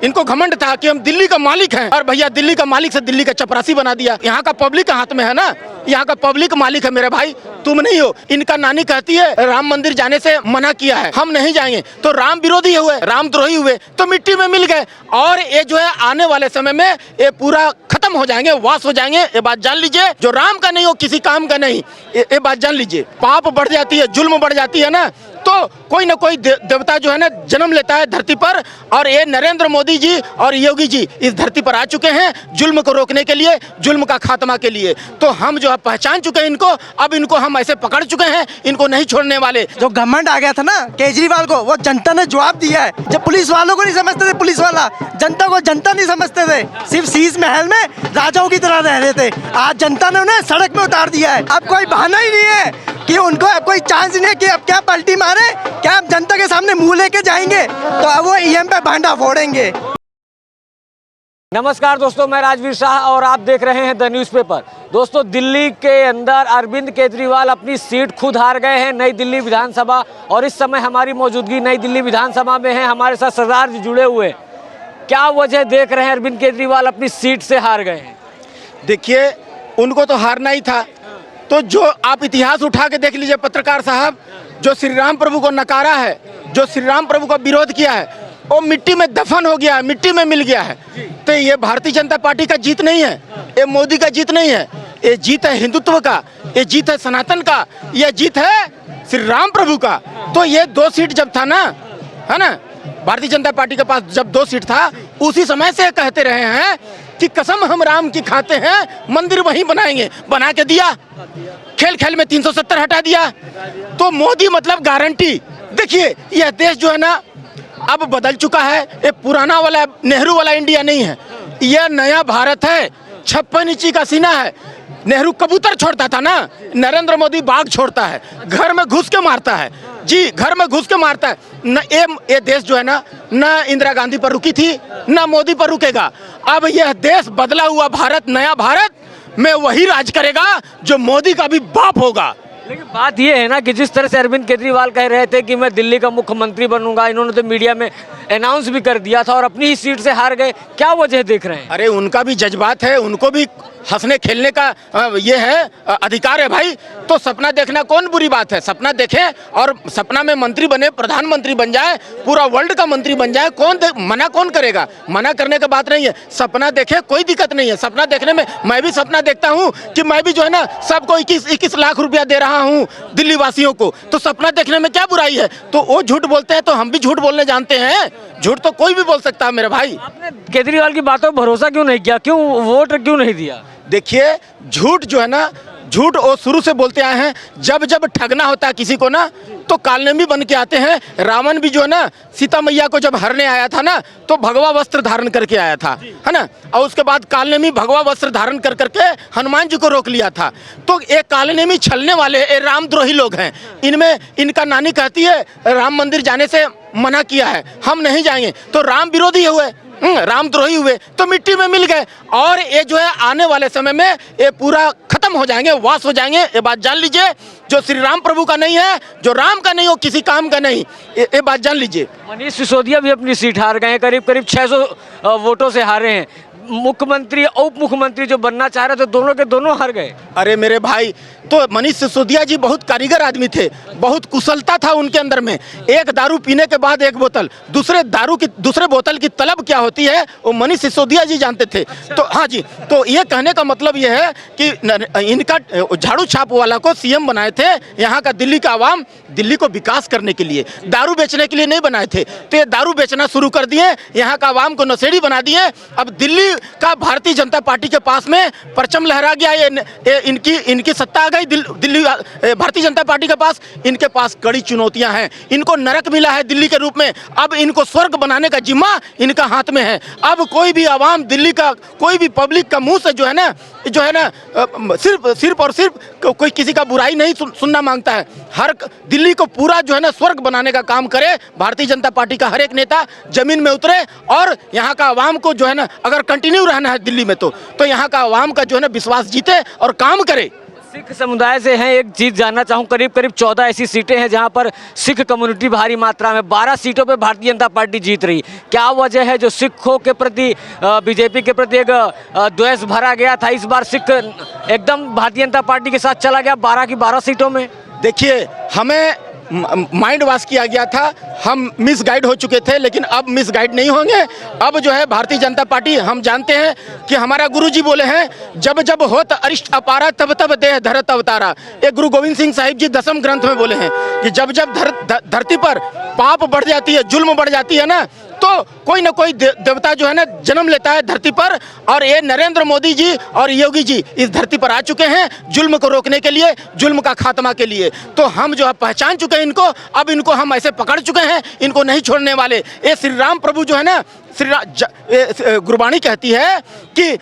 इनको घमंड था कि हम दिल्ली का मालिक हैं, और भैया दिल्ली का मालिक से दिल्ली का चपरासी बना दिया। यहाँ का पब्लिक के हाथ में है ना, यहाँ का पब्लिक मालिक है मेरे भाई, तुम नहीं हो। इनका नानी कहती है राम मंदिर जाने से मना किया है, हम नहीं जाएंगे, तो राम विरोधी हुए, रामद्रोही हुए, तो मिट्टी में मिल गए। और ये जो है आने वाले समय में ये पूरा खत्म हो जाएंगे, वास हो जाएंगे। ये बात जान लीजिए, जो राम का नहीं हो किसी काम का नहीं, ये बात जान लीजिए। पाप बढ़ जाती है, जुल्म बढ़ जाती है ना, तो कोई ना कोई देवता जो है ना जन्म लेता है धरती पर। और ये नरेंद्र मोदी जी और योगी जी इस धरती पर आ चुके हैं जुल्म को रोकने के लिए, जुल्म का खात्मा के लिए। तो हम जो है पहचान चुके हैं इनको, अब इनको हम ऐसे पकड़ चुके हैं, इनको नहीं छोड़ने वाले। जो घमंड आ गया था ना केजरीवाल को, वो जनता ने जवाब दिया है। जब पुलिस वालों को नहीं समझते थे पुलिस वाला, जनता को जनता नहीं समझते थे, सिर्फ शीश महल में राजाओं की तरह रह रहे थे। आज जनता ने उन्हें सड़क में उतार दिया है। अब कोई बहाना ही नहीं है कि उनको अब कोई चांस नहीं है कि अब क्या पलटी मारे, क्या अब जनता के सामने मुंह लेके जाएंगे, तो अब वो ईएम पे भांडा फोड़ेंगे। नमस्कार दोस्तों, मैं राजवीर शाह और आप देख रहे हैं द न्यूज़पेपर। दोस्तों, दिल्ली के अंदर अरविंद केजरीवाल अपनी सीट खुद हार गए हैं, नई दिल्ली विधानसभा। और इस समय हमारी मौजूदगी नई दिल्ली विधानसभा में है, हमारे साथ सरदार जी जुड़े हुए। क्या वजह देख रहे हैं अरविंद केजरीवाल अपनी सीट से हार गए हैं? देखिए, उनको तो हारना ही था। तो जो आप इतिहास उठा के देख लीजिए पत्रकार साहब, जो श्री राम प्रभु को नकारा है, जो श्री राम प्रभु का विरोध किया है, वो मिट्टी में दफन हो गया है, मिट्टी में मिल गया है। तो ये भारतीय जनता पार्टी का जीत नहीं है, ये मोदी का जीत नहीं है, ये जीत है हिंदुत्व का, ये जीत है सनातन का, ये जीत है श्री राम प्रभु का। तो ये 2 सीट जब था ना, है ना, भारतीय जनता पार्टी के पास जब 2 सीट था, उसी समय से कहते रहे हैं कि कसम हम राम की खाते हैं, मंदिर वहीं बनाएंगे, बना के दिया। खेल खेल में 370 हटा दिया। तो मोदी मतलब गारंटी। देखिए, यह देश जो है ना अब बदल चुका है, ये पुराना वाला नेहरू वाला इंडिया नहीं है, यह नया भारत है। 56 इंची का सीना है। नेहरू कबूतर छोड़ता था ना, नरेंद्र मोदी बाघ छोड़ता है, घर में घुस के मारता है। जी, घर में घुस के मारता है न। ये देश जो है ना, न इंदिरा गांधी पर रुकी थी, न मोदी पर रुकेगा। अब यह देश बदला हुआ भारत, नया भारत में वही राज करेगा जो मोदी का भी बाप होगा। लेकिन बात यह है ना कि जिस तरह से अरविंद केजरीवाल कह रहे थे कि मैं दिल्ली का मुख्यमंत्री बनूंगा, इन्होंने तो मीडिया में अनाउंस भी कर दिया था और अपनी ही सीट से हार गए। क्या वजह देख रहे हैं? अरे, उनका भी जज्बात है, उनको भी हंसने खेलने का ये है, अधिकार है भाई। तो सपना देखना कौन बुरी बात है, सपना देखें और सपना में मंत्री बने, प्रधानमंत्री बन जाए, पूरा वर्ल्ड का मंत्री बन जाए। मना कौन करेगा? मना करने का बात नहीं है, सपना देखे, कोई दिक्कत नहीं है। सपना देखने में मैं भी सपना देखता हूँ कि मैं भी जो है ना सबको 21 लाख रुपया दे रहा हूँ दिल्ली वासियों को, तो सपना देखने में क्या बुराई है? तो वो झूठ बोलते हैं तो हम भी झूठ बोलने जानते हैं, झूठ तो कोई भी बोल सकता है मेरे भाई। आपने केजरीवाल की बातों पर भरोसा क्यों नहीं किया? क्यों वोट क्यों नहीं दिया? देखिए, झूठ जो है ना, झूठ वो शुरू से बोलते आए हैं। जब जब ठगना होता है किसी को ना, तो कालनेमी बन के आते हैं। रावण भी जो है ना, सीता मैया को जब हरने आया था ना, तो भगवा वस्त्र धारण करके आया था, है ना, और उसके बाद कालनेमी भगवा वस्त्र धारण कर करके हनुमान जी को रोक लिया था। तो एक कालनेमी छलने वाले ये रामद्रोही लोग हैं। इनमें इनका नानी कहती है राम मंदिर जाने से मना किया है, हम नहीं जाएंगे, तो राम विरोधी हुए, रामद्रोही हुए, तो मिट्टी में मिल गए। और ये जो है आने वाले समय में ये पूरा खत्म हो जाएंगे, वास हो जाएंगे। ये बात जान लीजिए, जो श्री राम प्रभु का नहीं है, जो राम का नहीं हो किसी काम का नहीं, ये बात जान लीजिए। मनीष सिसोदिया भी अपनी सीट हार गए हैं, करीब करीब 600 वोटों से हारे हैं। मुख्यमंत्री उप मुख्यमंत्री जो बनना चाह रहे थे, दोनों के दोनों हार गए। अरे मेरे भाई, तो मनीष सिसोदिया जी बहुत कारीगर आदमी थे, बहुत कुशलता था उनके अंदर में। एक दारू पीने के बाद एक बोतल, दूसरे बोतल की तलब क्या होती है वो मनीष सिसोदिया जी जानते थे। तो हाँ जी, तो ये कहने का मतलब ये है कि इनका झाड़ू छाप वाला को सीएम बनाए थे। यहाँ का दिल्ली का आवाम दिल्ली को विकास करने के लिए, दारू बेचने के लिए नहीं बनाए थे। तो ये दारू बेचना शुरू कर दिए, यहाँ का आवाम को नशेड़ी बना दिए। अब दिल्ली का भारतीय जनता पार्टी के पास में परचम लहरा गया, ये इनकी सत्ता आ गई दिल्ली भारतीय जनता पार्टी के पास। इनके पास कड़ी चुनौतियां हैं, इनको नरक मिला है दिल्ली के रूप में। अब इनको स्वर्ग बनाने का जिम्मा इनका हाथ में है। अब कोई भी आवाम दिल्ली का, कोई भी पब्लिक का मुंह से जो है ना सिर्फ और सिर्फ कोई किसी का बुराई नहीं सुनना मांगता है। हर दिल्ली को पूरा जो है ना स्वर्ग बनाने का काम करे भारतीय जनता पार्टी का हर एक नेता, जमीन में उतरे और यहाँ का आवाम को जो है ना, अगर कंटिन्यू रहना है दिल्ली में, तो यहाँ का आवाम का जो है ना विश्वास जीते और काम करे। सिख समुदाय से हैं, एक चीज़ जानना चाहूँ, करीब करीब 14 ऐसी सीटें हैं जहां पर सिख कम्युनिटी भारी मात्रा में, 12 सीटों पे भारतीय जनता पार्टी जीत रही। क्या वजह है जो सिखों के प्रति बीजेपी के प्रति एक द्वेष भरा गया था, इस बार सिख एकदम भारतीय जनता पार्टी के साथ चला गया 12 की 12 सीटों में? देखिए, हमें माइंड वॉश किया गया था, हम मिसगाइड हो चुके थे, लेकिन अब मिसगाइड नहीं होंगे। अब जो है भारतीय जनता पार्टी, हम जानते हैं कि हमारा गुरुजी बोले हैं, जब जब होत अरिष्ट अपारा तब तब देह धरत अवतारा। ये गुरु गोविंद सिंह साहिब जी 10वें ग्रंथ में बोले हैं कि जब जब धरती पर पाप बढ़ जाती है, जुल्म बढ़ जाती है ना, तो कोई ना कोई देवता जो है ना जन्म लेता है धरती पर। और ये नरेंद्र मोदी जी और योगी जी इस धरती पर आ चुके हैं जुल्म को रोकने के लिए, जुल्म का खात्मा के लिए। तो हम जो है पहचान चुके हैं इनको, अब इनको हम ऐसे पकड़ चुके हैं, इनको नहीं छोड़ने वाले। ये श्री राम प्रभु जो है ना, गुरबाणी कहती है कि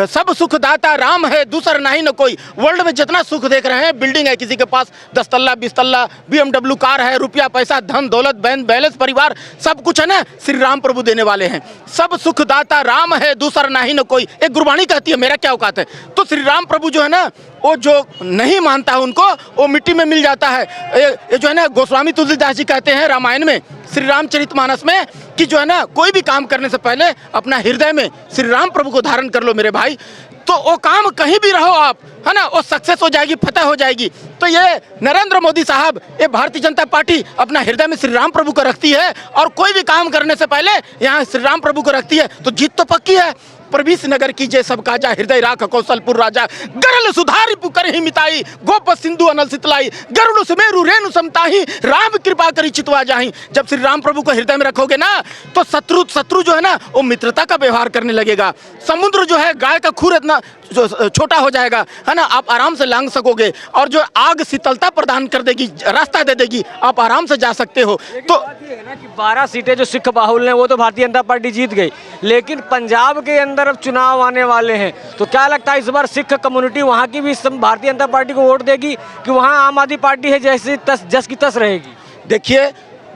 सब सुखदाता राम है, दूसरा नहीं न कोई। वर्ल्ड में जितना सुख देख रहे हैं, बिल्डिंग है किसी के पास 10 तल्ला 20 तल्ला, BMW कार है, रुपया पैसा धन दौलत बहन बैलेंस परिवार सब कुछ है ना, श्री राम प्रभु देने वाले हैं। सब सुखदाता राम है, दूसरा नहीं न कोई, एक गुरबाणी कहती है, मेरा क्या औकात है। तो श्री राम प्रभु जो है ना, वो जो नहीं मानता है उनको, वो मिट्टी में मिल जाता है। ये जो है ना, गोस्वामी तुलसीदास जी कहते हैं रामायण में, श्री रामचरितमानस में, कि जो है ना, कोई भी काम करने से पहले अपना हृदय में श्री राम प्रभु को धारण कर लो मेरे भाई, तो वो काम कहीं भी रहो आप, है ना, वो सक्सेस हो जाएगी, फतह हो जाएगी। तो ये नरेंद्र मोदी साहब, ये भारतीय जनता पार्टी अपना हृदय में श्री राम प्रभु को रखती है, और कोई भी काम करने से पहले यहाँ श्री राम प्रभु को रखती है, तो जीत तो पक्की है। प्रवीष नगर की जय सब काजा, हृदय राख कौशलपुर राजा, गरल सुधारी पुकर ही मिताई, गोप सिंधु अनल सितलाई, गरुड़ सुमेरु रेणु समताही, राम कृपा करी चितवा जाही। जब श्री राम प्रभु को हृदय में रखोगे ना, तो शत्रु जो है ना, वो मित्रता का व्यवहार करने लगेगा। समुद्र जो है, गाय का खूर इतना छोटा हो जाएगा, है ना, आप आराम से लांग सकोगे। और जो आग शीतलता प्रदान कर देगी, रास्ता दे देगी, आप आराम से जा सकते हो। तो ये है ना कि 12 सीटें जो सिख बाहुल हैं वो तो भारतीय जनता पार्टी जीत गई, लेकिन पंजाब के अंदर अब चुनाव आने वाले हैं, तो क्या लगता है इस बार सिख कम्युनिटी वहाँ की भी भारतीय जनता पार्टी को वोट देगी, कि वहाँ आम आदमी पार्टी है जैसे जस की तस रहेगी? देखिए,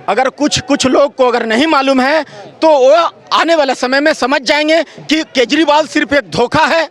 अगर कुछ लोग को अगर नहीं मालूम है, तो वो आने वाले समय में समझ जाएंगे कि केजरीवाल सिर्फ एक धोखा है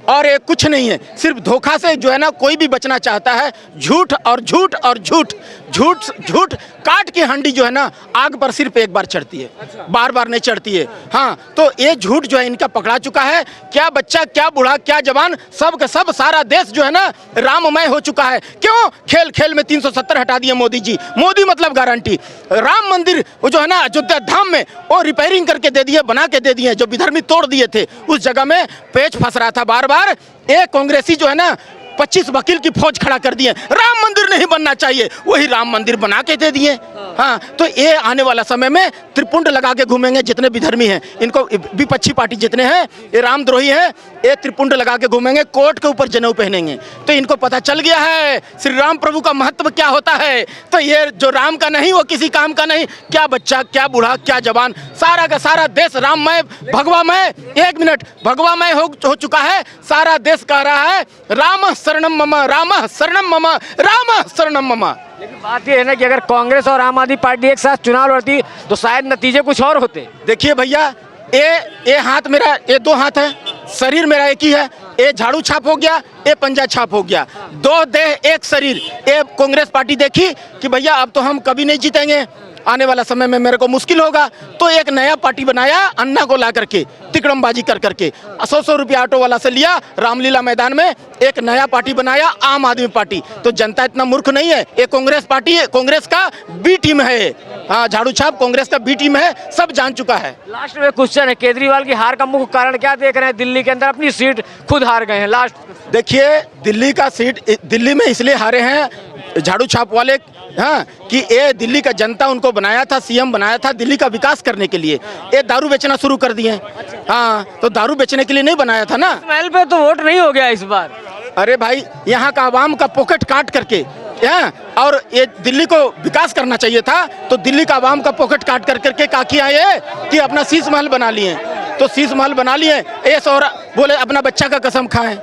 और ये कुछ नहीं है। सिर्फ धोखा से जो है ना कोई भी बचना चाहता है। झूठ और झूठ और झूठ, झूठ काट की हंडी जो है ना, आग पर सिर्फ एक बार चढ़ती है, बार बार नहीं चढ़ती है। हाँ, तो ये झूठ जो है इनका पकड़ा चुका है। क्या बच्चा, क्या बूढ़ा, क्या जवान, सब का सब, सारा देश जो है ना राममय हो चुका है। क्यों? खेल खेल में 370 हटा दिए मोदी जी। मोदी मतलब गारंटी। राम मंदिर वो जो है ना अयोध्या धाम में, वो रिपेयरिंग करके दे दिए, बना के दे दिए। जो विधर्मी तोड़ दिए थे, उस जगह में पेच फंस रहा था बार बार। एक कांग्रेसी जो है ना 25 वकील की फौज खड़ा कर दिए, राम मंदिर नहीं बनना चाहिए, वही राम मंदिर बना के दे दिए। हाँ, तो ये आने वाला समय में त्रिपुंड लगा के घूमेंगे जितने विधर्मी हैं, इनको विपक्षी पार्टी जितने हैं, ये रामद्रोही हैं, ये त्रिपुंड लगा के घूमेंगे, कोर्ट के ऊपर जनेऊ पहनेंगे। तो इनको पता चल गया है श्री राम प्रभु का महत्व क्या होता है। तो ये जो राम का नहीं, वो किसी काम का नहीं। क्या बच्चा, क्या बूढ़ा, क्या जवान, सारा का सारा देश राममय, भगवामय, 1 मिनट, भगवामय हो चुका है। सारा देश कह रहा है राम शरणम मम, राम शरणम मम, राम शरणम मम। लेकिन बात ये है ना कि अगर कांग्रेस और आम आदमी पार्टी एक साथ चुनाव लड़ती तो शायद नतीजे कुछ और होते। देखिए भैया, ये हाथ मेरा, ये 2 हाथ है, शरीर मेरा एक ही है। ये झाड़ू छाप हो गया, ये पंजा छाप हो गया, 2 देह 1 शरीर। ये कांग्रेस पार्टी देखी कि भैया अब तो हम कभी नहीं जीतेंगे, आने वाला समय में मेरे को मुश्किल होगा, तो एक नया पार्टी बनाया अन्ना को ला करके, तिकड़मबाजी कर करके 100 रुपया ऑटो वाला से लिया, रामलीला मैदान में एक नया पार्टी बनाया, आम आदमी पार्टी। तो जनता इतना मूर्ख नहीं है। ये कांग्रेस पार्टी है, कांग्रेस का बी टीम है। हाँ, झाड़ू छाप कांग्रेस का बी टीम है, सब जान चुका है। लास्ट में क्वेश्चन है, केजरीवाल की हार का मुख्य कारण क्या देख रहे हैं? दिल्ली के अंदर अपनी सीट खुद हार गए हैं। लास्ट देखिए, दिल्ली का सीट दिल्ली में इसलिए हारे हैं झाड़ू छाप वाले, हाँ, कि ये दिल्ली का जनता उनको बनाया था, सीएम बनाया था दिल्ली का विकास करने के लिए। ये दारू बेचना शुरू कर दिए। हाँ, तो दारू बेचने के लिए नहीं बनाया था ना। महल पे तो वोट नहीं हो गया इस बार। अरे भाई, यहाँ का आवाम का पॉकेट काट करके, और ये दिल्ली को विकास करना चाहिए था, तो दिल्ली का आवाम का पॉकेट काट कर करके क्या किया ये कि अपना शीश महल बना लिए। तो शीश महल बना लिए, ऐस और बोले अपना बच्चा का कसम खाएं।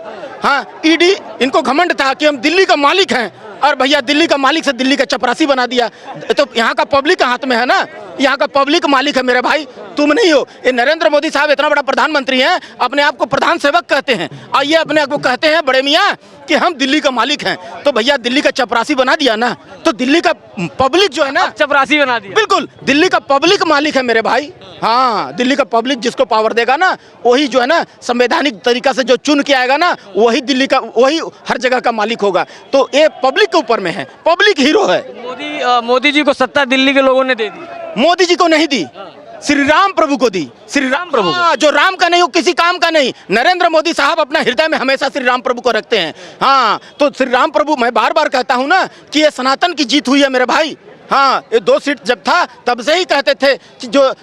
हाँ, ईडी, इनको घमंड था कि हम दिल्ली का मालिक हैं, और भैया दिल्ली का मालिक से दिल्ली का चपरासी बना दिया। तो यहाँ का पब्लिक हाथ में है ना, यहाँ का पब्लिक मालिक है मेरे भाई। तुम नहीं हो। ये नरेंद्र मोदी साहब इतना बड़ा प्रधानमंत्री हैं, अपने आप को प्रधान सेवक कहते हैं, और ये अपने आप को कहते हैं बड़े मियाँ कि हम दिल्ली का मालिक हैं। तो भैया दिल्ली का चपरासी बना दिया ना, तो दिल्ली का पब्लिक जो है ना, चपरासी बना दिया। बिल्कुल दिल्ली का पब्लिक मालिक है मेरे भाई। हाँ, दिल्ली का पब्लिक जिसको पावर देगा ना, वही जो है ना संवैधानिक तरीका से जो चुन के आएगा ना, वही दिल्ली का, वही हर जगह का मालिक होगा। तो ये पब्लिक के ऊपर में है, पब्लिक हीरो है। मोदी जी को सत्ता दिल्ली के लोगों ने दे दी। मोदी जी को नहीं दी, श्री राम प्रभु को दी। श्री राम प्रभु जो राम का नहीं, वो किसी काम का नहीं। नरेंद्र मोदी साहब अपना हृदय में हमेशा श्री राम प्रभु को रखते हैं। हाँ, तो श्री राम प्रभु, मैं बार बार कहता हूँ ना कि ये सनातन की जीत हुई है मेरे भाई। हाँ, ये 2 सीट जब था तब से ही कहते थे कि जो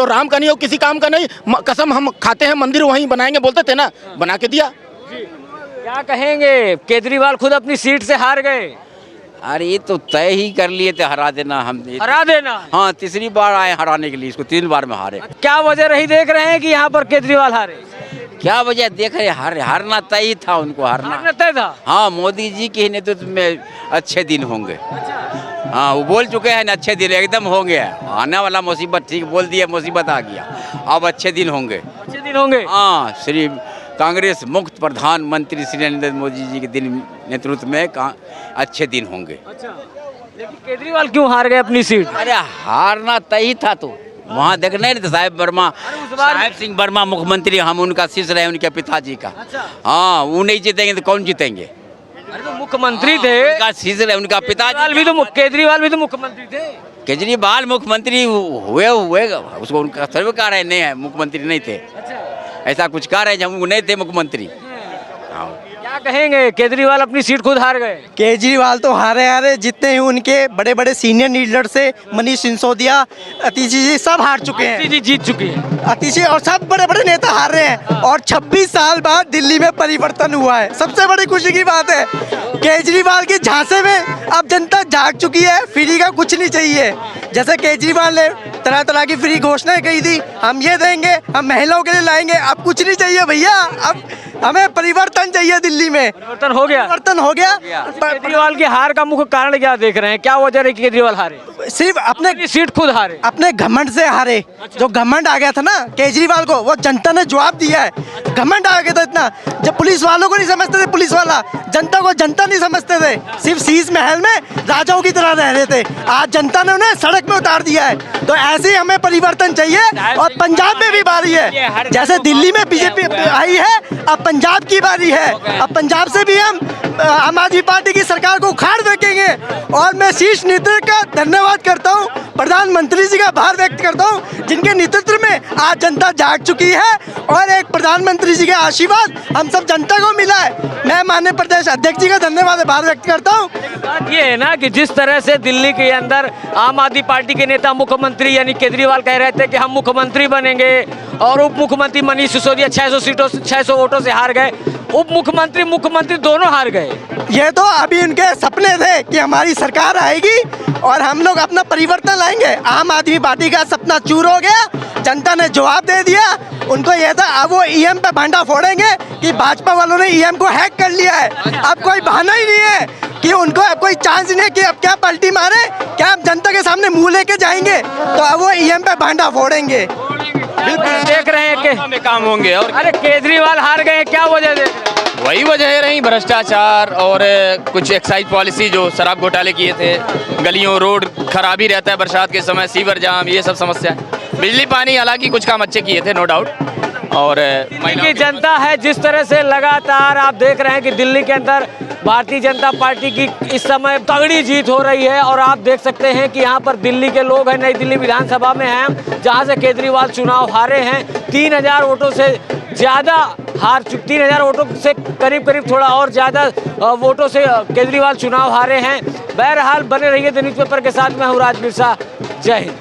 राम का नहीं, वो किसी काम का नहीं। कसम हम खाते हैं, मंदिर वहीं बनाएंगे बोलते थे ना, बना के दिया। क्या कहेंगे, केजरीवाल खुद अपनी सीट से हार गए। अरे ये तो तय ही कर लिए थे हरा देना, हम हरा देना। हाँ, तीसरी बार आए हराने के लिए, इसको 3 बार में हारे। क्या वजह रही देख रहे हैं कि यहाँ पर केजरीवाल हारे? क्या वजह देख रहे, हारना तय ही था, उनको हारना तय था। हाँ, मोदी जी के नेतृत्व में अच्छे दिन होंगे। हाँ, वो बोल चुके हैं ना, अच्छे दिन एकदम होंगे। आने वाला मुसीबत ठीक बोल दिया, मुसीबत आ गया, अब अच्छे दिन होंगे। अच्छे दिन होंगे। हाँ, श्री कांग्रेस मुक्त प्रधानमंत्री श्री नरेंद्र मोदी जी के दिन नेतृत्व में अच्छे दिन होंगे। अच्छा, लेकिन केजरीवाल क्यों हार गए अपनी सीट? अरे हारना तय ही था, तो वहाँ देखने नहीं थे साहेब वर्मा, साहेब सिंह वर्मा मुख्यमंत्री, हम उनका शिष्य रहे, उनके पिताजी का। हाँ, वो नहीं जीतेंगे तो कौन जीतेंगे? अरे तो मुख्यमंत्री थे, उनका शिष्य रहे, उनका पिताजी भी तो, केजरीवाल भी तो मुख्यमंत्री थे। केजरीवाल मुख्यमंत्री हुए उसको उनका सर्वकार है, नहीं है मुख्यमंत्री नहीं थे। ऐसा कुछ कह रहे हैं, हम नहीं थे मुख्यमंत्री। हाँ, क्या कहेंगे, केजरीवाल अपनी सीट खुद हार गए। केजरीवाल तो हारे जितने ही उनके बड़े बड़े सीनियर लीडर से, मनीष सिसोदिया, अतिशी जी सब हार चुके हैं। जी जीत चुकी है अतिशी, और सब बड़े बड़े नेता हार रहे हैं। और 26 साल बाद दिल्ली में परिवर्तन हुआ है, सबसे बड़ी खुशी की बात है। केजरीवाल के झांसे में अब जनता जाग चुकी है, फ्री का कुछ नहीं चाहिए। जैसे केजरीवाल ने तरह तरह की फ्री घोषणाएं की थी, हम ये देंगे, हम महिलाओं के लिए लाएंगे, अब कुछ नहीं चाहिए भैया, अब हमें परिवर्तन चाहिए। दिल्ली में परिवर्तन हो गया, परिवर्तन हो गया। केजरीवाल की हार का मुख्य कारण क्या देख रहे हैं, क्या वजह रही केजरीवाल हारे? सिर्फ अपने सीट खुद हारे, अपने घमंड से हारे। जो घमंड आ गया था ना केजरीवाल को, वो जनता ने जवाब दिया है। घमंड आ गया था इतना, जब पुलिस वालों को नहीं समझते थे पुलिस वाला, जनता को जनता नहीं समझते थे, सिर्फ शीश महल में राजाओं की तरह रह रहे थे। आज जनता ने उन्हें सड़क में उतार दिया है। तो ऐसे ही हमें परिवर्तन चाहिए। और पंजाब में भी बारी है, जैसे दिल्ली में बीजेपी आई है, अब पंजाब की बारी है। अब पंजाब से भी हम आम आदमी पार्टी की सरकार को उखाड़ देंगे। और मैं शीर्ष नेतृत्व का धन्यवाद करता हूँ, प्रधानमंत्री जी का आभार व्यक्त करता हूँ, जिनके नेतृत्व में आज जनता जाग चुकी है। और एक प्रधानमंत्री जी के आशीर्वाद हम सब जनता को मिला है। मैं माननीय प्रदेश अध्यक्ष जी का धन्यवाद आभार व्यक्त करता हूँ। बात ये है ना कि जिस तरह से दिल्ली के अंदर आम आदमी पार्टी के नेता मुख्यमंत्री यानी केजरीवाल कह रहे थे कि हम मुख्यमंत्री बनेंगे, और उप मुख्यमंत्री मनीष सिसोदिया 600 वोटों से हार गए। उप मुख्यमंत्री मुख्यमंत्री दोनों हार गए। ये तो अभी उनके सपने थे कि हमारी सरकार आएगी और हम लोग अपना परिवर्तन लाएंगे। आम आदमी पार्टी का सपना चूर हो गया, जनता ने जवाब दे दिया। उनको यह था, अब वो ईएम पे भांडा फोड़ेंगे कि भाजपा वालों ने ईएम को हैक कर लिया है। अब कोई बहाना ही नहीं है कि उनको अब कोई चांस नहीं है कि अब क्या पलटी मारे, क्या हम जनता के सामने मुंह लेके जाएंगे। तो अब वो ईएम पे भांडा फोड़ेंगे। बिल्कुल देख रहे हैं कि काम होंगे। और अरे केजरीवाल हार गए, क्या वजह देख रहे हैं? वही वजह रही भ्रष्टाचार और कुछ एक्साइज पॉलिसी, जो शराब घोटाले किए थे, गलियों रोड खराबी रहता है बरसात के समय, सीवर जाम, ये सब समस्या। बिजली पानी हालांकि कुछ काम अच्छे किए थे, नो डाउट। और की जनता है जिस तरह से लगातार आप देख रहे हैं कि दिल्ली के अंदर भारतीय जनता पार्टी की इस समय तगड़ी जीत हो रही है। और आप देख सकते हैं कि यहाँ पर दिल्ली के लोग हैं, नई दिल्ली विधानसभा में हैं, जहाँ से केजरीवाल चुनाव हारे हैं। 3000 वोटों से ज़्यादा हार 3000 वोटों से करीब थोड़ा और ज़्यादा वोटों से केजरीवाल चुनाव हारे हैं। बहरहाल बने रहिए द न्यूज़पेपर के साथ। मैं हूँ राज बिरसा। जय हिंद।